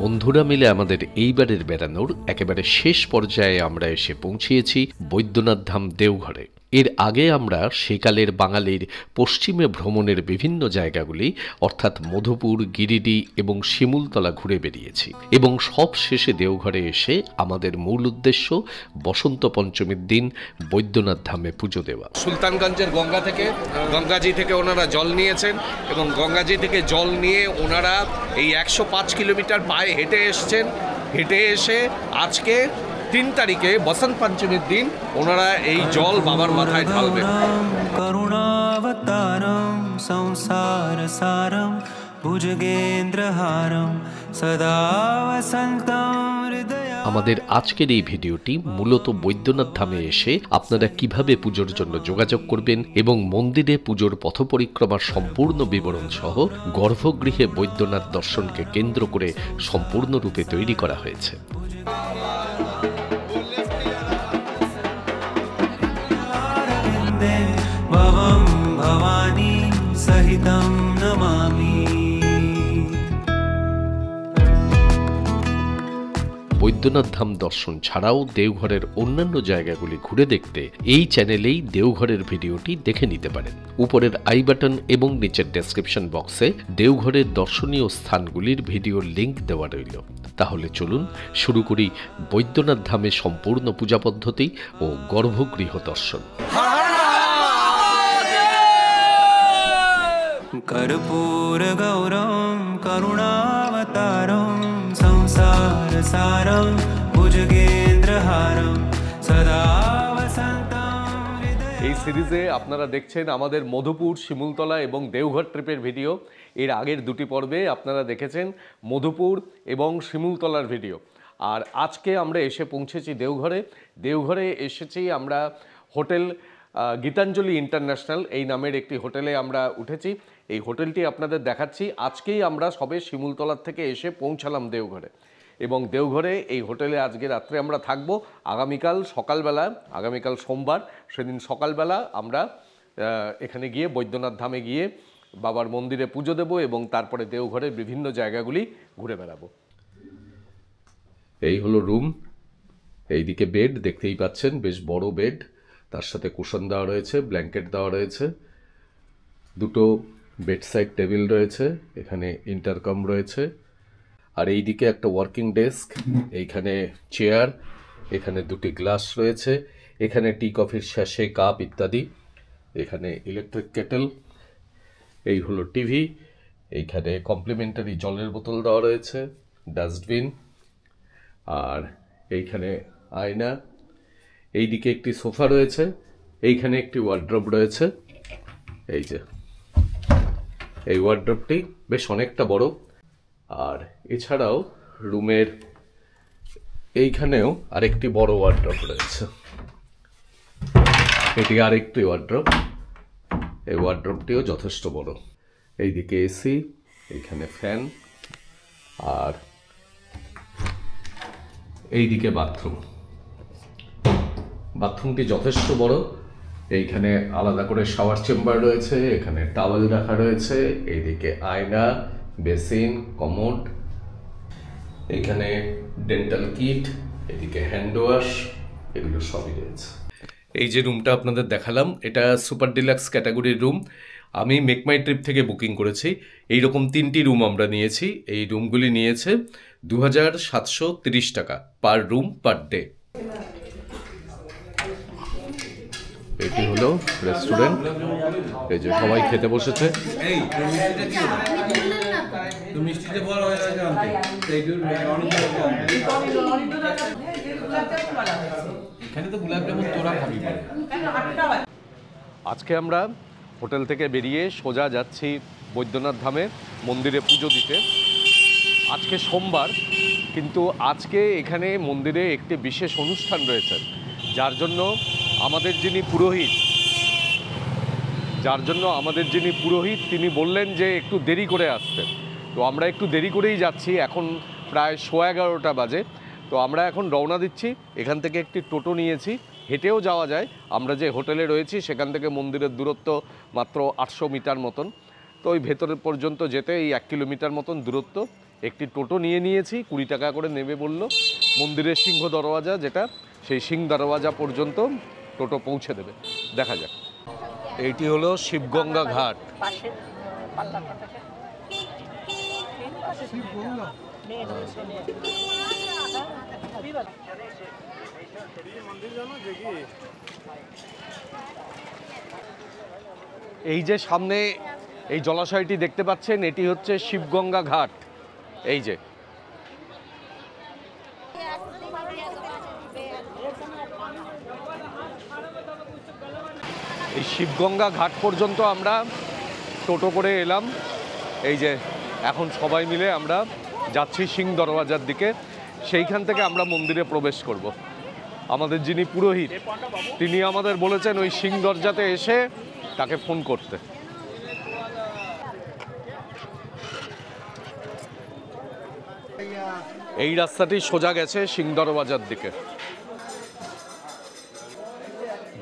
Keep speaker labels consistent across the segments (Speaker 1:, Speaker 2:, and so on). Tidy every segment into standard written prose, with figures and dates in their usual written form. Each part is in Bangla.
Speaker 1: বন্ধুরা মিলে আমাদের এইবারের বেড়ানোর একেবারে শেষ পর্যায়ে আমরা এসে পৌঁছিয়েছি বৈদ্যনাথ ধাম দেওঘরে। এর আগে আমরা সেকালের বাঙালির পশ্চিমে ভ্রমণের বিভিন্ন জায়গাগুলি অর্থাৎ মধুপুর, গিরিডি এবং শিমুলতলা ঘুরে বেরিয়েছি এবং সব শেষে দেওঘরে এসে আমাদের মূল উদ্দেশ্য বসন্ত পঞ্চমীর দিন বৈদ্যনাথ ধামে পুজো দেওয়া।
Speaker 2: সুলতানগঞ্জের গঙ্গাজি থেকে ওনারা জল নিয়েছেন এবং গঙ্গাজি থেকে জল নিয়ে ওনারা এই 105 কিলোমিটার পায়ে হেঁটে এসছেন। হেঁটে এসে আজকে 3 তারিখে বসন্ত পঞ্চমীর দিন ওনারা এই জল বাবার মাথায় ঢালবেন।
Speaker 3: করুণাবতারম সংসার সারম ভুজগেন্দ্রহারম সদা বসন্তম হৃদয়।
Speaker 1: আমাদের আজকের এই ভিডিওটি মূলত বৈদ্যনাথ ধামে এসে আপনারা কিভাবে পুজোর জন্য যোগাযোগ করবেন এবং মন্দিরে পুজোর পথপরিক্রমার সম্পূর্ণ বিবরণ সহ গর্ভগৃহে বৈদ্যনাথ দর্শনকে কেন্দ্র করে সম্পূর্ণরূপে তৈরি করা হয়েছে।
Speaker 3: ভবম ভবানী সহিতম নমামি।
Speaker 1: বৈদ্যনাথ ধাম দর্শন ছাড়াও দেওঘরের অন্যান্য জায়গাগুলি ঘুরে দেখতে এই চ্যানেলেই দেওঘরের ভিডিওটি দেখে নিতে পারেন। উপরের আই বাটন এবং নিচের ডেসক্রিপশন বক্সে দেওঘরের দর্শনীয় স্থানগুলির ভিডিওর লিংক দেওয়া রইল। তাহলে চলুন শুরু করি বৈদ্যনাথ ধামে সম্পূর্ণ পূজা পদ্ধতি ও গর্ভগৃহ দর্শন।
Speaker 3: कर्पूर गौरम करुणावतारम संसार सारम भुजगेंद्रहारम सदा वसंतम हृदय।
Speaker 2: এই সিরিজে আপনারা দেখছেন আমাদের মধুপুর, শিমুলতলা এবং দেওঘর ট্রিপের ভিডিও। এর আগের দুটি পর্বে আপনারা দেখেছেন মধুপুর এবং শিমুলতলার ভিডিও। আর আজকে আমরা এসে পৌঁছেছি দেওঘরে। দেওঘরে এসেছি আমরা হোটেল গীতাঞ্জলি ইন্টারন্যাশনাল এই নামের একটি হোটেলে আমরা উঠেছি। এই হোটেলটি আপনাদের দেখাচ্ছি। আজকেই আমরা সবে শিমুলতলার থেকে এসে পৌঁছালাম দেওঘরে এবং দেওঘরে এই হোটেলে আজকে রাত্রে আমরা থাকব। আগামীকাল সোমবার, সেদিন সকালবেলা আমরা এখানে গিয়ে বৈদ্যনাথ ধামে গিয়ে বাবার মন্দিরে পুজো দেব এবং তারপরে দেওঘরের বিভিন্ন জায়গাগুলি ঘুরে বেড়াবো। এই হলো রুম, এইদিকে বেড দেখতেই পাচ্ছেন, বেশ বড় বেড, তার সাথে কুশন দেওয়া রয়েছে, ব্ল্যাঙ্কেট দেওয়া রয়েছে, দুটো বেডসাইড টেবিল রয়েছে, এখানে ইন্টারকম রয়েছে, আর এইদিকে একটা ওয়ার্কিং ডেস্ক, এইখানে চেয়ার, এখানে দুটি গ্লাস রয়েছে, এখানে টি কফির শ্যাশে, কাপ ইত্যাদি, এখানে ইলেকট্রিক কেটেল, এই হলো টিভি, এইখানে কমপ্লিমেন্টারি জলের বোতল দেওয়া রয়েছে, ডাস্টবিন, আর এইখানে আয়না, এইদিকে একটি সোফা রয়েছে, এইখানে একটি ওয়ার্ড্রপ রয়েছে। এই যে এই ওয়ার্ড্রপটি বেশ অনেকটা বড়। আর এছাড়াও রুমের এইখানেও আরেকটি বড় ওয়ার্ড্রপ রয়েছে, এটি আরেকটি ওয়ার্ড্রপ, এই ওয়ার্ড্রপটিও যথেষ্ট বড়। এইদিকে এসি, এইখানে ফ্যান, আর এইদিকে বাথরুমটি যথেষ্ট বড়। এইখানে আলাদা করে শাওয়ার চেম্বার রয়েছে, এখানে টাওয়েল রাখা রয়েছে, এইদিকে আয়না, বেসিন, কমোড, এখানে ডেন্টাল কিট, এদিকে হ্যান্ড ওয়াশ, এগুলো সবই রয়েছে। এই যে রুমটা আপনাদের দেখালাম, এটা সুপার ডিলাক্স ক্যাটাগরির রুম। আমি মেক মাই ট্রিপ থেকে বুকিং করেছি। এইরকম 3টি রুম আমরা নিয়েছি। এই রুমগুলি নিয়েছে 2730 টাকা পার রুম পার ডে। এটি হলো রেস্টুরেন্ট, এই যে সবাই খেতে বসেছে। আজকে আমরা হোটেল থেকে বেরিয়ে সোজা যাচ্ছি বৈদ্যনাথ ধামে মন্দিরে পুজো দিতে। আজকে সোমবার, কিন্তু আজকে এখানে মন্দিরে একটি বিশেষ অনুষ্ঠান রয়েছে, যার জন্য আমাদের যিনি পুরোহিত তিনি বললেন যে একটু দেরি করে আসতে। তো আমরা একটু দেরি করেই যাচ্ছি, এখন প্রায় 11:15 বাজে। তো আমরা এখন রওনা দিচ্ছি। এখান থেকে একটি টোটো নিয়েছি, হেঁটেও যাওয়া যায়। আমরা যে হোটেলে রয়েছি সেখান থেকে মন্দিরের দূরত্ব মাত্র 800 মিটার মতন। তো ওই ভেতরের পর্যন্ত যেতে এই 1 কিলোমিটার মতন দূরত্ব। একটি টোটো নিয়েছি, 20 টাকা করে নেবে বলল। মন্দিরের সিংহ দরওয়াজা যেটা, সেই সিংহ দরওয়াজা পর্যন্ত টোটো পৌঁছে দেবে। দেখা যাক। এইটি হলো শিবগঙ্গা ঘাট। এই যে সামনে এই জলাশয়টি দেখতে পাচ্ছেন, এটি হচ্ছে শিবগঙ্গা ঘাট। এই যে এই শিবগঙ্গা ঘাট পর্যন্ত আমরা টোটো করে এলাম। এই যে এখন সবাই মিলে আমরা যাচ্ছি সিং দরওয়াজার দিকে। সেইখান থেকে আমরা মন্দিরে প্রবেশ করব। আমাদের যিনি পুরোহিত তিনি আমাদের বলেছেন ওই সিং দরজাতে এসে তাকে ফোন করতে। এই রাস্তাটি সোজা গেছে সিং দরওয়াজার দিকে।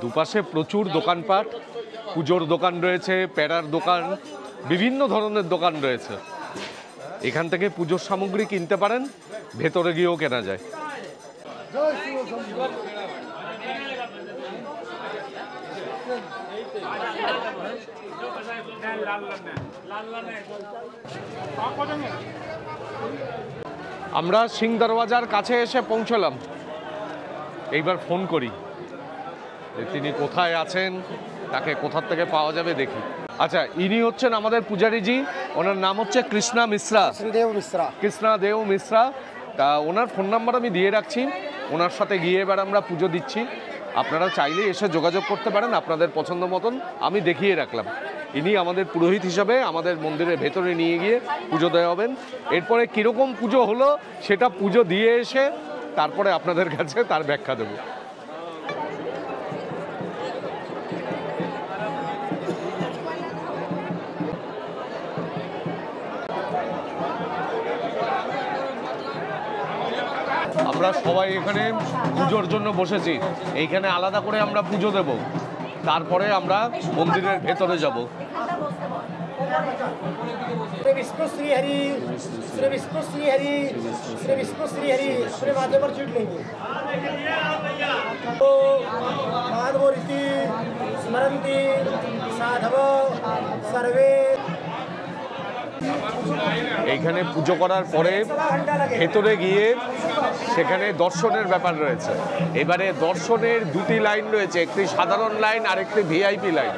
Speaker 2: দুপাশে প্রচুর দোকানপাট, পুজোর দোকান রয়েছে, প্যারার দোকান, বিভিন্ন ধরনের দোকান রয়েছে। এখান থেকে পুজোর সামগ্রী কিনতে পারেন, ভেতরে গিয়েও কেনা যায়। আমরা সিং দরওয়াজার কাছে এসে পৌঁছলাম। এইবার ফোন করি যে তিনি কোথায় আছেন, তাকে কোথার থেকে পাওয়া যাবে দেখি। আচ্ছা, ইনি হচ্ছেন আমাদের পূজারীজি, ওনার নাম হচ্ছে কৃষ্ণা মিশ্রা। কৃষ্ণা দেও মিশ্রা। তা ওনার ফোন নাম্বার আমি দিয়ে রাখছি, ওনার সাথে গিয়ে এবার আমরা পুজো দিচ্ছি। আপনারা চাইলে এসে যোগাযোগ করতে পারেন আপনাদের পছন্দ মতন, আমি দেখিয়ে রাখলাম। ইনি আমাদের পুরোহিত হিসাবে আমাদের মন্দিরের ভেতরে নিয়ে গিয়ে পুজো দেওয়া হবেন। এরপরে কীরকম পুজো হলো সেটা পুজো দিয়ে এসে তারপরে আপনাদের কাছে তার ব্যাখ্যা দেব। আমরা সবাই এখানে পুজোর জন্য বসেছি। এইখানে আলাদা করে আমরা পুজো দেব, তারপরে আমরা মন্দিরের ভেতরে যাব।
Speaker 4: श्री विष्णु श्री हरि, श्री विष्णु श्री हरि, श्री विष्णु श्री हरि। पूरे माथे पर छीट लेंगे। तो माधव रीति स्मरन्ति साधव सर्वे।
Speaker 2: এইখানে পুজো করার পরে ভেতরে গিয়ে সেখানে দর্শনের ব্যাপার রয়েছে। এবারে দর্শনের দুটি লাইন রয়েছে, একটি সাধারণ লাইন আর একটি ভিআইপি লাইন।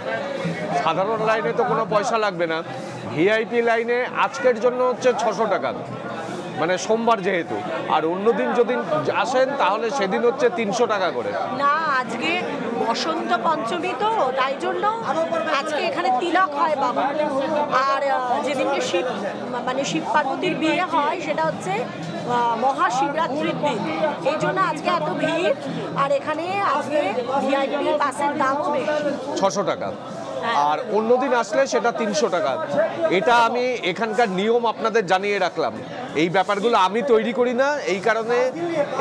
Speaker 2: সাধারণ লাইনে তো কোনো পয়সা লাগবে না, ভিআইপি লাইনে আজকের জন্য হচ্ছে 600 টাকা, মানে সোমবার যেহেতু। আর অন্যদিন যদি আসেন তাহলে সেদিন হচ্ছে 300 টাকা করে।
Speaker 5: না, আজকে বসন্ত পঞ্চমী তো, তাই জন্য আজকে এখানে তিলক হয় বাবা। আর যেদিনকে শিব পার্বতীর বিয়ে হয় সেটা হচ্ছে মহাশিবরাত্রির দিন, এই জন্য আজকে এত ভিড়। আর এখানে আজকে ভিআইপি বাসের দামও বেশি,
Speaker 2: 600 টাকা। আর অন্যদিন আসলে সেটা 300 টাকা। এটা আমি এখানকার নিয়ম আপনাদের জানিয়ে রাখলাম। এই ব্যাপারগুলো আমি তৈরি করি না, এই কারণে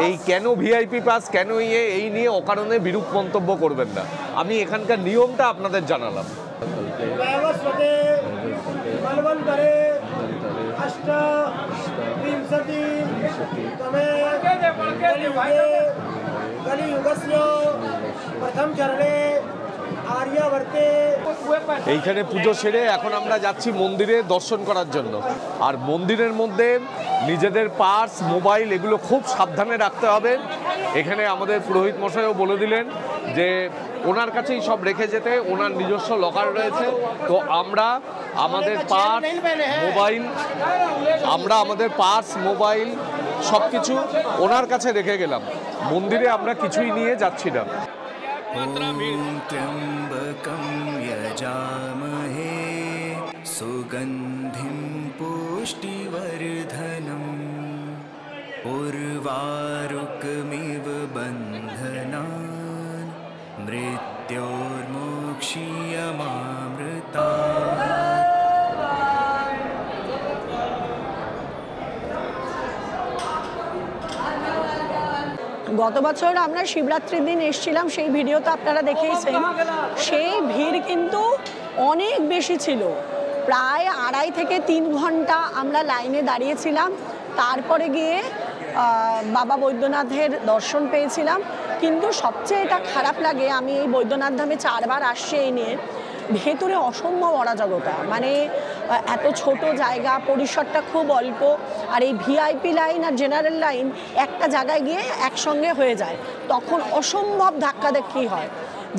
Speaker 2: এই কেন ভিআইপি পাস, কেন এই নিয়ে অকারণে বিরূপ মন্তব্য করবেন না। আমি এখানকার নিয়মটা আপনাদের জানালাম। এইখানে পুজো সেরে এখন আমরা যাচ্ছি মন্দিরে দর্শন করার জন্য। আর মন্দিরের মধ্যে নিজেদের পার্স, মোবাইল এগুলো খুব সাবধানে রাখতে হবে। এখানে আমাদের পুরোহিত মশাইও বলে দিলেন যে ওনার কাছেই সব রেখে যেতে, ওনার নিজস্ব লকার রয়েছে। তো আমরা আমাদের পার্স, মোবাইল সব কিছু ওনার কাছে রেখে গেলাম। মন্দিরে আমরা কিছুই নিয়ে যাচ্ছি না।
Speaker 3: त्र्यम्बकं यजामहे सुगन्धिं पुष्टिवर्धनम् उर्वारुकमिव बन्धनान् मृत्योर्मोक्षीयमामृतात्।
Speaker 5: গত বছর আমরা শিবরাত্রির দিন এসেছিলাম, সেই ভিডিও তো আপনারা দেখেইছেন। সেই ভিড় কিন্তু অনেক বেশি ছিল, প্রায় 2.5 থেকে 3 ঘন্টা আমরা লাইনে দাঁড়িয়েছিলাম। তারপরে গিয়ে বাবা বৈদ্যনাথের দর্শন পেয়েছিলাম। কিন্তু সবচেয়ে এটা খারাপ লাগে, আমি এই বৈদ্যনাথ ধামে 4 বার আসছি এই নিয়ে, ভেতরে অসম্ভব অরাজকতা, মানে এত ছোট জায়গা, পরিসরটা খুব অল্প, আর এই ভিআইপি লাইন আর জেনারেল লাইন একটা জায়গায় গিয়ে একসঙ্গে হয়ে যায়, তখন অসম্ভব ধাক্কাধাক্কি হয়।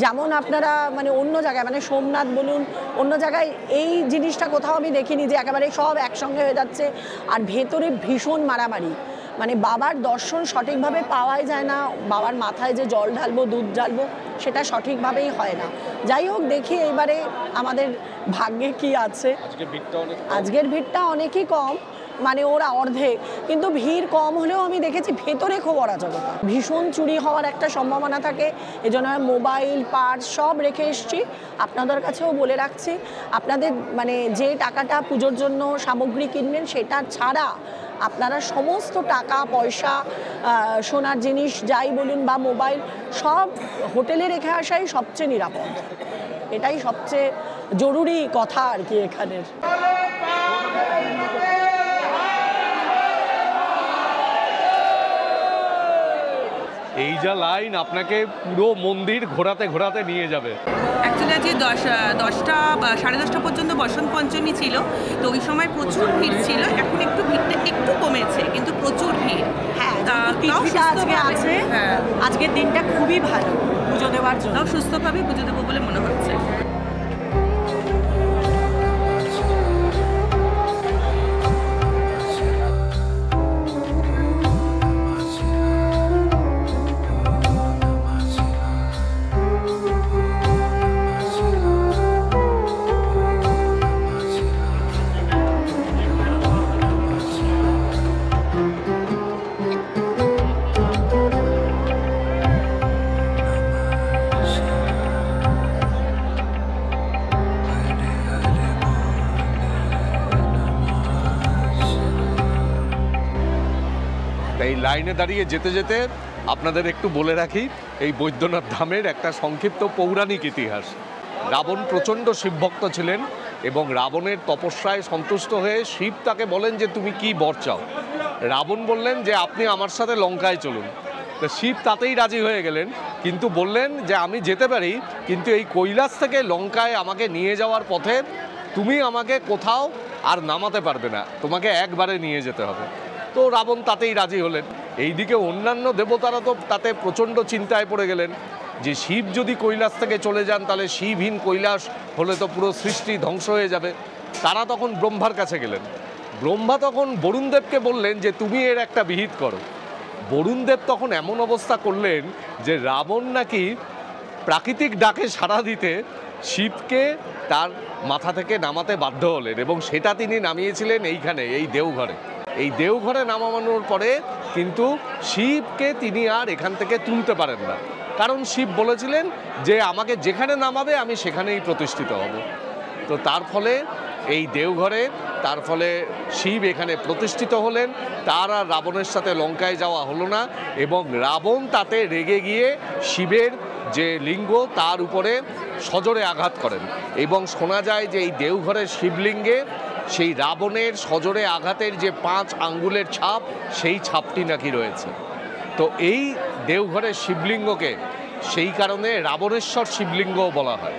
Speaker 5: যেমন আপনারা মানে অন্য জায়গায়, মানে সোমনাথ বলুন, অন্য জায়গায় এই জিনিসটা কোথাও আমি দেখিনি যে একেবারে সব একসঙ্গে হয়ে যাচ্ছে। আর ভেতরে ভীষণ মারামারি, মানে বাবার দর্শন সঠিকভাবে পাওয়াই যায় না, বাবার মাথায় যে জল ঢালবো, দুধ ঢালবো, সেটা সঠিকভাবেই হয় না। যাই হোক, দেখি এবারে আমাদের ভাগ্যে কি আছে। আজকের ভিড়টা অনেকই কম, মানে ওরা অর্ধেক, কিন্তু ভিড় কম হলেও আমি দেখেছি ভেতরে খুব অরাজকতা, ভীষণ চুরি হওয়ার একটা সম্ভাবনা থাকে। এজন্য মোবাইল, পার্স সব রেখে এসছি। আপনাদের কাছেও বলে রাখছি, আপনাদের মানে যে টাকাটা পুজোর জন্য সামগ্রী কিনবেন, সেটা ছাড়া আপনারা সমস্ত টাকা পয়সা, সোনার জিনিস যাই বলুন বা মোবাইল, সব হোটেলে রেখে আসাই সবচেয়ে নিরাপদ। এটাই সবচেয়ে জরুরি কথা আর কি এখানের।
Speaker 2: এই যা লাইন আপনাকে পুরো মন্দির ঘোরাতে ঘোরাতে নিয়ে যাবে।
Speaker 6: অ্যাকচুয়ালি আজকে 10টা 10:30 পর্যন্ত বসন্ত পঞ্চমী ছিল, তো ওই সময় প্রচুর ভিড় ছিল। এখন একটু ভিড়টা একটু কমেছে, কিন্তু প্রচুর ভিড়।
Speaker 5: হ্যাঁ, তিথিটা আজকে আছে, আজকের দিনটা খুবই ভালো পুজো দেওয়ার জন্য,
Speaker 6: সুস্থভাবে পুজো দেবো বলে মনে হচ্ছে।
Speaker 2: এই লাইনে দাঁড়িয়ে যেতে যেতে আপনাদের একটু বলে রাখি এই বৈদ্যনাথ ধামের একটা সংক্ষিপ্ত পৌরাণিক ইতিহাস। রাবণ প্রচণ্ড শিবভক্ত ছিলেন এবং রাবণের তপস্যায় সন্তুষ্ট হয়ে শিব তাকে বলেন যে তুমি কি বর চাও। রাবণ বললেন যে আপনি আমার সাথে লঙ্কায় চলুন। তো শিব তাতেই রাজি হয়ে গেলেন, কিন্তু বললেন যে আমি যেতে পারি, কিন্তু এই কৈলাস থেকে লঙ্কায় আমাকে নিয়ে যাওয়ার পথে তুমি আমাকে কোথাও আর নামাতে পারবে না, তোমাকে একবারে নিয়ে যেতে হবে। তো রাবণ তাতেই রাজি হলেন। এইদিকে অন্যান্য দেবতারা তো তাতে প্রচণ্ড চিন্তায় পড়ে গেলেন যে শিব যদি কৈলাস থেকে চলে যান তাহলে শিবহীন কৈলাস হলে তো পুরো সৃষ্টি ধ্বংস হয়ে যাবে। তারা তখন ব্রহ্মার কাছে গেলেন। ব্রহ্মা তখন বরুণদেবকে বললেন যে তুমি এর একটা বিহিত করো। বরুণদেব তখন এমন অবস্থা করলেন যে রাবণ নাকি প্রাকৃতিক ডাকে সাড়া দিতে শিবকে তার মাথা থেকে নামাতে বাধ্য হলেন, এবং সেটা তিনি নামিয়েছিলেন এইখানে, এই দেওঘরে। এই দেওঘরে নামানোর পরে কিন্তু শিবকে তিনি আর এখান থেকে তুলতে পারেন না, কারণ শিব বলেছিলেন যে আমাকে যেখানে নামাবে আমি সেখানেই প্রতিষ্ঠিত হব। তো তার ফলে এই দেওঘরে তার ফলে শিব এখানে প্রতিষ্ঠিত হলেন। তার আর রাবণের সাথে লঙ্কায় যাওয়া হলো না, এবং রাবণ তাতে রেগে গিয়ে শিবের যে লিঙ্গ তার উপরে সজোরে আঘাত করেন, এবং শোনা যায় যে এই দেওঘরের শিবলিঙ্গে সেই রাবণের সজোরে আঘাতের যে 5 আঙ্গুলের ছাপ, সেই ছাপটি নাকি রয়েছে। তো এই দেওঘরের শিবলিঙ্গকে সেই কারণে রাবণেশ্বর শিবলিঙ্গও বলা হয়।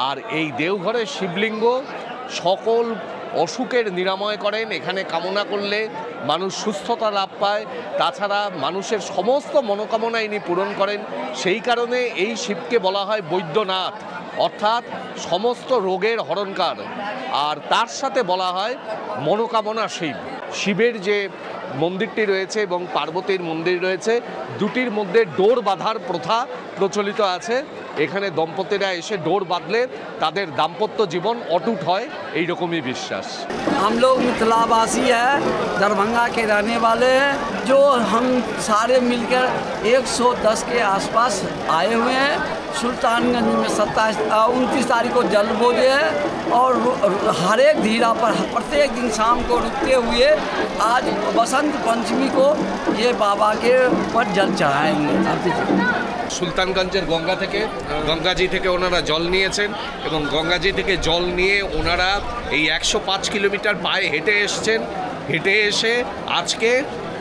Speaker 2: আর এই দেওঘরের শিবলিঙ্গ সকল অসুখের নিরাময় করেন। এখানে কামনা করলে মানুষ সুস্থতা লাভ পায়, তাছাড়া মানুষের সমস্ত মনোকামনা ইনি পূরণ করেন। সেই কারণে এই শিবকে বলা হয় বৈদ্যনাথ, অর্থাৎ সমস্ত রোগের হরণকার। আর তার সাথে বলা হয় মনোকামনা শিব। শিবের যে মন্দিরটি রয়েছে এবং পার্বতীর মন্দির রয়েছে, দুটির মধ্যে ডোর বাঁধার প্রথা প্রচলিত আছে। এখানে দম্পতিরা এসে ডোর বাঁধলে তাদের দাম্পত্য জীবন অটুট হয়, এইরকমই বিশ্বাস।
Speaker 7: हम लोग मिथिलावासी है, दरभंगा के रहने वाले हैं, जो हम सारे मिलकर 110 के आसपास आए हुए हैं। सुल्तानगंज में 29 तारीख को जल बोझे है और हर एक धीरा पर प्रत्येक दिन शाम को रुकते हुए आज बसंत पंचमी को ये बाबा के ऊपर जल चढ़ाएंगे।
Speaker 2: সুলতানগঞ্জের গঙ্গাজি থেকে ওনারা জল নিয়েছেন এবং গঙ্গাজি থেকে জল নিয়ে ওনারা এই 105 কিলোমিটার পায়ে হেঁটে এসে আজকে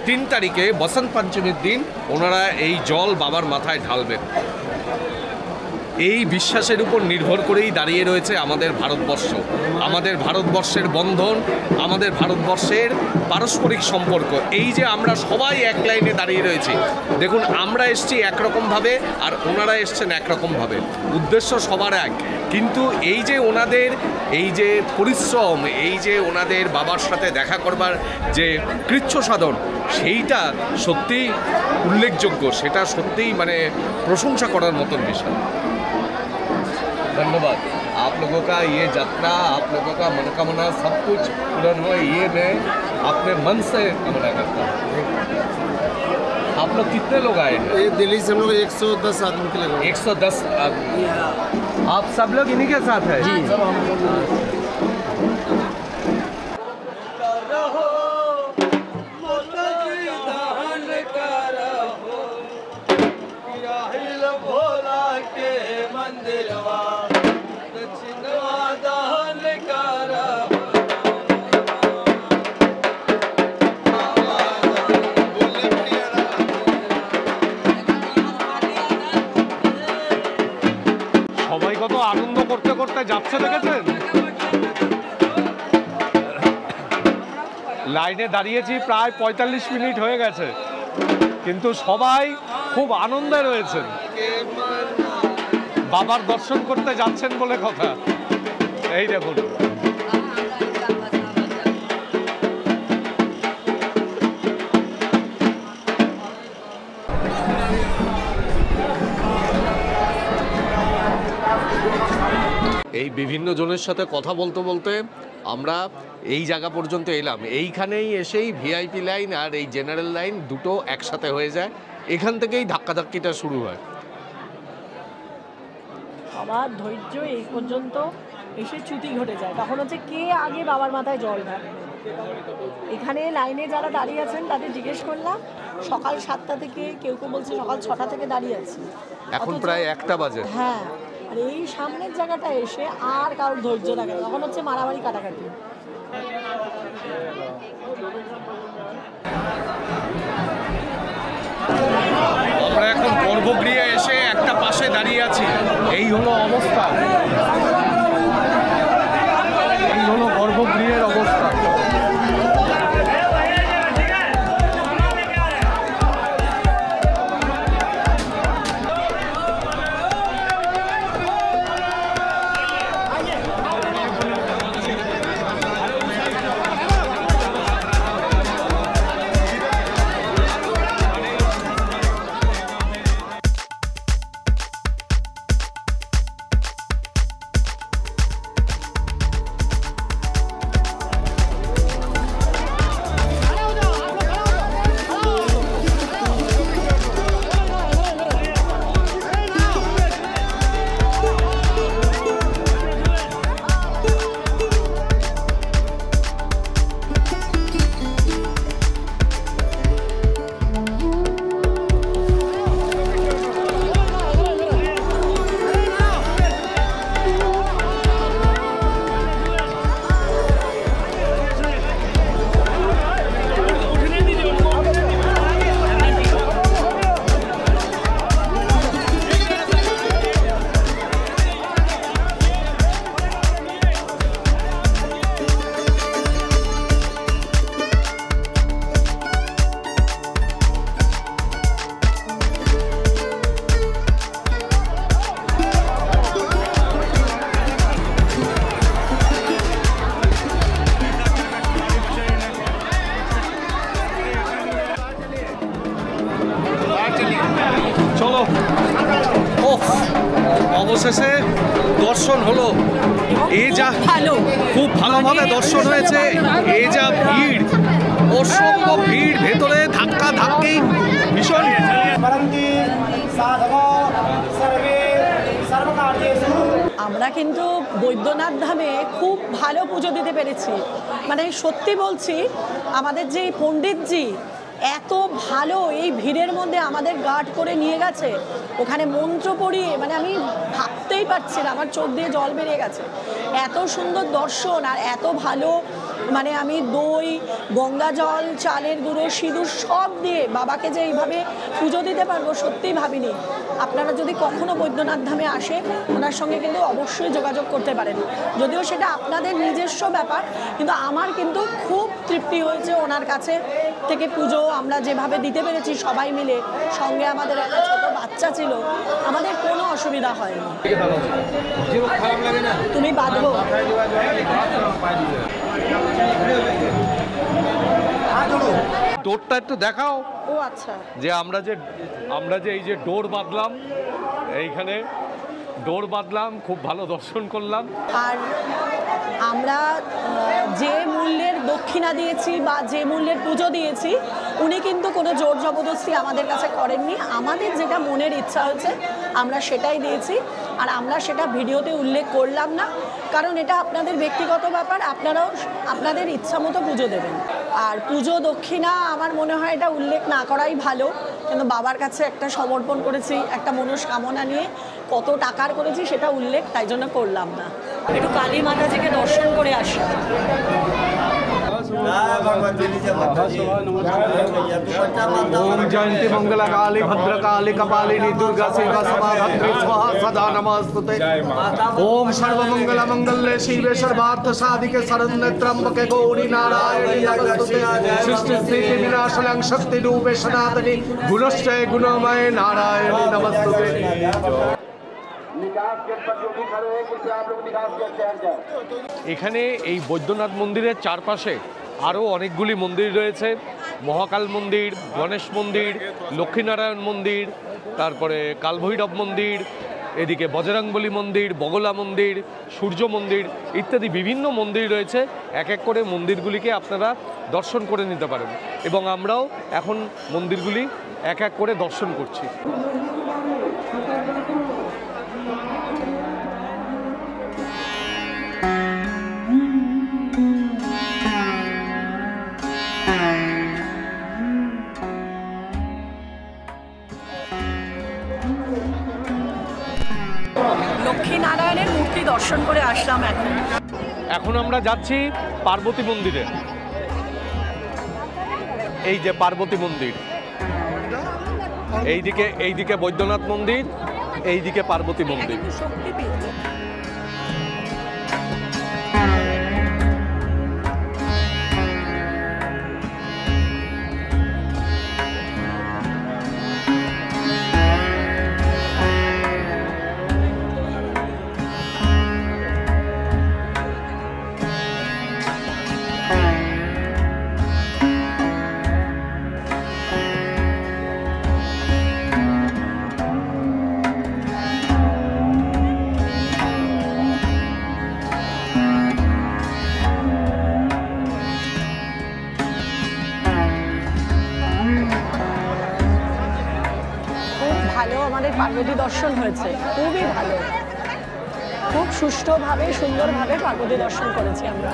Speaker 2: 3 তারিখে বসন্ত পঞ্চমীর দিন ওনারা এই জল বাবার মাথায় ঢালবেন। এই বিশ্বাসের উপর নির্ভর করেই দাঁড়িয়ে রয়েছে আমাদের ভারতবর্ষ, আমাদের ভারতবর্ষের বন্ধন, আমাদের ভারতবর্ষের পারস্পরিক সম্পর্ক। এই যে আমরা সবাই এক লাইনে দাঁড়িয়ে রয়েছি, দেখুন আমরা এসছি একরকমভাবে আর ওনারা এসছেন একরকমভাবে, উদ্দেশ্য সবার এক, কিন্তু এই যে ওনাদের এই যে পরিশ্রম, এই যে ওনাদের বাবার সাথে দেখা করবার যে কৃচ্ছ সাধন, সেইটা সত্যিই উল্লেখযোগ্য, সেটা সত্যিই মানে প্রশংসা করার মতন বিষয়। धन्यवाद आप लोगों का, ये यात्रा आप लोगों का मनोकामना सब कुछ पूर्ण हो, ये मैं अपने मन से कामना करता हूँ। आप लोग कितने लोग आए हैं?
Speaker 8: ये दिल्ली से हम लोग 110 आदमी के लिए
Speaker 2: 110 आदमी। आप सब लोग इन्हीं के साथ हैं? जी सब हम लोग।
Speaker 9: সবাই কত আনন্দ করতে করতে যাচ্ছে দেখেছেন? লাইনে দাঁড়িয়েছি প্রায় 45 মিনিট হয়ে গেছে, কিন্তু সবাই খুব আনন্দে রয়েছেন, বাবার দর্শন করতে যাচ্ছেন বলে কথা। এই দেখুন
Speaker 2: এই বিভিন্ন জনের সাথে কথা বলতে বলতে আমরা এই জায়গা পর্যন্ত এলাম। এইখানেই এসেই ভিআইপি লাইন আর এই জেনারেল লাইন দুটো একসাথে হয়ে যায়, এখান থেকেই ধাক্কাধাক্কিটা শুরু হয়।
Speaker 5: বাবার ধৈর্য এই পর্যন্ত এসে চ্যুতি ঘটে যায়, তখন হচ্ছে কে আগে বাবার মাথায় জল ঢালবে। এখানে লাইনে যারা দাঁড়িয়ে আছেন তাদের জিজ্ঞেস করলাম, সকাল 7টা থেকে, কেউ কেউ বলছে সকাল 6টা থেকে দাঁড়িয়ে আছি,
Speaker 2: এখন প্রায় 1টা বাজে।
Speaker 5: হ্যাঁ, আর এই সামনের জায়গাটা এসে আর কারোর ধৈর্য লাগে না, তখন হচ্ছে মারামারি কাটাকাটি।
Speaker 2: আমরা এখন গর্ভগৃহে এসে একটা পাশে দাঁড়িয়ে আছি, এই হলো অবস্থা, এই হলো গর্ভগৃহের অবস্থা। অবশেষে দর্শন হলো, এই যা খুব ভালোভাবে দর্শন হয়েছে, এই যা ভিড়, অসম্ভব ভিড়, ভেতরে ধাক্কা ধাক্কি ভীষণ।
Speaker 5: কিন্তু বৈদ্যনাথ ধামে খুব ভালো পুজো দিতে পেরেছি। মানে সত্যি বলছি, আমাদের যে পণ্ডিতজি এত ভালো এই ভিড়ের মধ্যে আমাদের গার্ড করে নিয়ে গেছে, ওখানে মন্ত্র পড়িয়ে, মানে আমি ভাবতেই পারছি না, আমার চোখ দিয়ে জল বেরিয়ে গেছে। এত সুন্দর দর্শন আর এত ভালো, মানে আমি দই, গঙ্গা জল, চালের গুঁড়ো, সিঁদুর সব দিয়ে বাবাকে যে এইভাবে পুজো দিতে পারবো সত্যিই ভাবিনি। আপনারা যদি কখনো বৈদ্যনাথ ধামে আসেন, ওনার সঙ্গে কিন্তু অবশ্যই যোগাযোগ করতে পারেন। যদিও সেটা আপনাদের নিজস্ব ব্যাপার, কিন্তু আমার কিন্তু খুব তৃপ্তি হয়েছে ওনার কাছে থেকে পুজো আমরা যেভাবে দিতে পেরেছি সবাই মিলে। সঙ্গে আমাদের একটা ছোট বাচ্চা ছিল, আমাদের কোনো অসুবিধা হয়নি। তুমি বাঁধবো।
Speaker 9: ডোরটা একটু দেখাও।
Speaker 5: ও আচ্ছা,
Speaker 9: যে আমরা যে এই যে ডোর বাঁধলাম, এইখানে ডোর বাঁধলাম, খুব ভালো দর্শন করলাম।
Speaker 5: আর আমরা যে মূল্যের দক্ষিণা দিয়েছি বা যে মূল্যের পুজো দিয়েছি, উনি কিন্তু কোনো জোর জবরদস্তি আমাদের কাছে করেননি। আমাদের যেটা মনের ইচ্ছা হয়েছে আমরা সেটাই দিয়েছি, আর আমরা সেটা ভিডিওতে উল্লেখ করলাম না, কারণ এটা আপনাদের ব্যক্তিগত ব্যাপার, আপনারাও আপনাদের ইচ্ছা মতো পুজো দেবেন। আর পুজো দক্ষিণা আমার মনে হয় এটা উল্লেখ না করাই ভালো, কিন্তু বাবার কাছে একটা সমর্পণ করেছি একটা মনস্কামনা নিয়ে, কত টাকার করেছি সেটা উল্লেখ তাই জন্য করলাম না। একটু কালী মাতাজিকে দর্শন করে আসি।
Speaker 9: ओम जयंती मंगला काली भद्रकाली कपालिनी दुर्गा सेवा समाधात्री स्वाहा सदा नमस्तुते। ओम सर्वमंगल मंगल्ये शिवे सर्वार्थ साधिके शरण्ये त्र्यंबके गौरी नारायणी नमस्तुते। सृष्टि स्थिति विनाशनं शक्ति रूपे सनातनी गुणश्चय गुणमय नारायणी नमस्तुते। এখানে এই বৈদ্যনাথ মন্দিরের চারপাশে আরও অনেকগুলি মন্দির রয়েছে। মহাকাল মন্দির, গণেশ মন্দির, লক্ষ্মীনারায়ণ মন্দির, তারপরে কালভৈরব মন্দির, এদিকে বজরংবলী মন্দির, বগলা মন্দির, সূর্য মন্দির ইত্যাদি বিভিন্ন মন্দির রয়েছে। এক এক করে মন্দিরগুলিকে আপনারা দর্শন করে নিতে পারেন, এবং আমরাও এখন মন্দিরগুলি এক এক করে দর্শন করছি।
Speaker 5: লক্ষ্মীনারায়ণের মূর্তি দর্শন করে আসলাম।
Speaker 9: এখন আমরা যাচ্ছি পার্বতী মন্দিরে। এই যে পার্বতী মন্দির, এইদিকে বৈদ্যনাথ মন্দির, এইদিকে পার্বতী মন্দির।
Speaker 5: পার্বতী দর্শন হয়েছে, খুবই ভালো, খুব সুষ্ঠুভাবে সুন্দরভাবে পার্বতী দর্শন করেছি আমরা।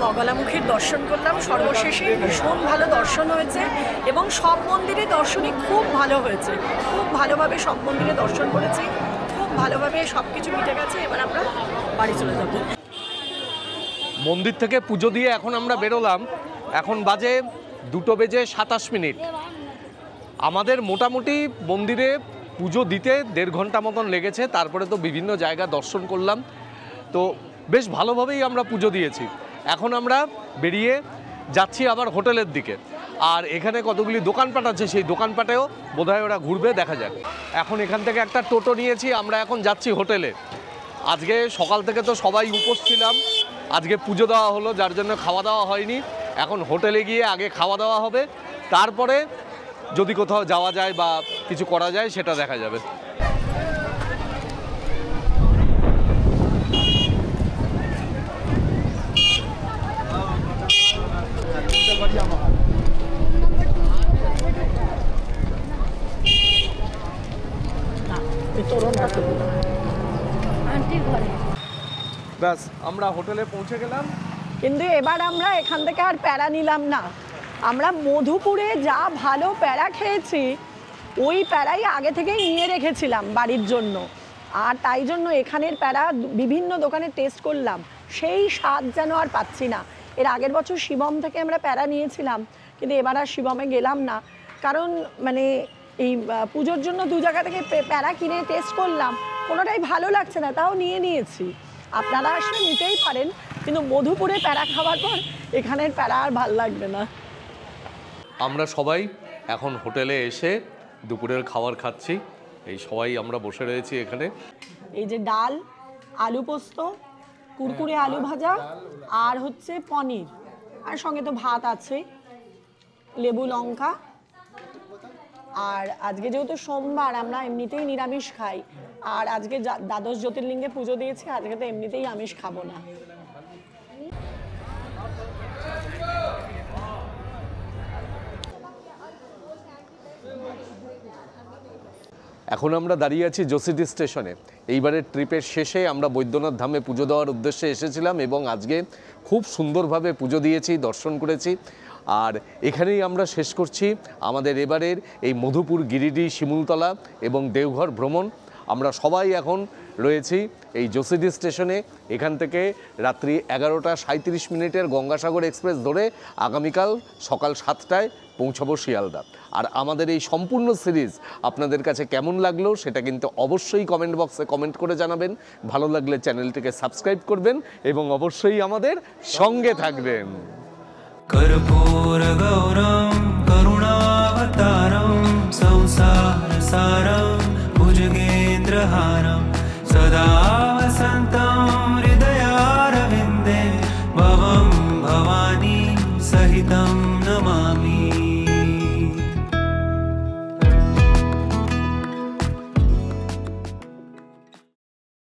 Speaker 5: বগলামুখীর দর্শন করলাম সর্বশেষে, ভীষণ ভালো দর্শন হয়েছে এবং সব মন্দিরে দর্শনই খুব ভালো হয়েছে, খুব ভালোভাবে সব মন্দিরে দর্শন করেছি, খুব ভালোভাবে সব কিছু মিটে গেছে। এবার আমরা বাড়ি চলে যাব।
Speaker 9: মন্দির থেকে পুজো দিয়ে এখন আমরা বেরোলাম, এখন বাজে 2:27। আমাদের মোটামুটি মন্দিরে পুজো দিতে 1.5 ঘন্টা মতন লেগেছে, তারপরে তো বিভিন্ন জায়গা দর্শন করলাম, তো বেশ ভালোভাবেই আমরা পুজো দিয়েছি। এখন আমরা বেরিয়ে যাচ্ছি আবার হোটেলের দিকে, আর এখানে কতগুলি দোকানপাট আছে, সেই দোকানপাটেও বোধহয় ওরা ঘুরবে, দেখা যাক। এখন এখান থেকে একটা টোটো নিয়েছি, আমরা এখন যাচ্ছি হোটেলে। আজকে সকাল থেকে তো সবাই উপোস ছিলাম, আজকে পুজো দেওয়া হলো, যার জন্য খাওয়া দাওয়া হয়নি। এখন হোটেলে গিয়ে আগে খাওয়া দাওয়া হবে, তারপরে যদি কোথাও যাওয়া যায় বা কিছু করা যায় সেটা দেখা যাবে। ব্যাস আমরা হোটেলে পৌঁছে গেলাম,
Speaker 5: কিন্তু এবার আমরা এখান থেকে আর প্যারা নিলাম না। আমরা মধুপুরে যা ভালো প্যারা খেয়েছি ওই প্যারাই আগে থেকেই নিয়ে রেখেছিলাম বাড়ির জন্য, আর তাই জন্য এখানের প্যারা বিভিন্ন দোকানে টেস্ট করলাম, সেই স্বাদ যেন আর পাচ্ছি না। এর আগের বছর শিবম থেকে আমরা প্যারা নিয়েছিলাম, কিন্তু এবার আর শিবমে গেলাম না, কারণ মানে এই পুজোর জন্য দু জায়গা থেকে প্যারা কিনে টেস্ট করলাম, কোনোটাই ভালো লাগছে না, তাও নিয়েছি। আপনারা আসলে নিতেই পারেন, কিন্তু মধুপুরে প্যারা খাওয়ার পর এখানের প্যারা আর ভাল লাগবে না।
Speaker 9: আমরা সবাই এখন হোটেলে এসে দুপুরের খাবার খাচ্ছি। এই সবাই আমরা বসে রয়েছি এখানে।
Speaker 5: এই যে ডাল, আলু পোস্ত, কুরকুরে আলু ভাজা, আর হচ্ছে পনির, আর সঙ্গে তো ভাত আছে, লেবু লঙ্কা। আর আজকে যেহেতু সোমবার, আমরা এমনিতেই নিরামিষ খাই, আর আজকে দ্বাদশ জ্যোতির্লিঙ্গে পুজো দিয়েছি, আজকে তো এমনিতেই আমিষ খাবো না।
Speaker 9: এখন আমরা দাঁড়িয়ে আছি জোসিডি স্টেশনে। এইবারের ট্রিপের শেষে আমরা বৈদ্যনাথ ধামে পুজো দেওয়ার উদ্দেশ্যে এসেছিলাম এবং আজকে খুব সুন্দরভাবে পুজো দিয়েছি, দর্শন করেছি। আর এখানেই আমরা শেষ করছি আমাদের এবারের এই মধুপুর, গিরিডি, শিমুলতলা এবং দেওঘর ভ্রমণ। আমরা সবাই এখন রয়েছি এই জোসিডি স্টেশনে। এখান থেকে রাত্রি 11:37 গঙ্গাসাগর এক্সপ্রেস ধরে আগামীকাল সকাল 7টায় পৌঁছাবো শিয়ালদা। আর আমাদের এই সম্পূর্ণ সিরিজ আপনাদের কাছে কেমন লাগলো সেটা কিন্তু অবশ্যই কমেন্ট বক্সে কমেন্ট করে জানাবেন। ভালো লাগলে চ্যানেলটিকে সাবস্ক্রাইব করবেন এবং অবশ্যই আমাদের সঙ্গে থাকবেন।
Speaker 3: कर्पूर गौरम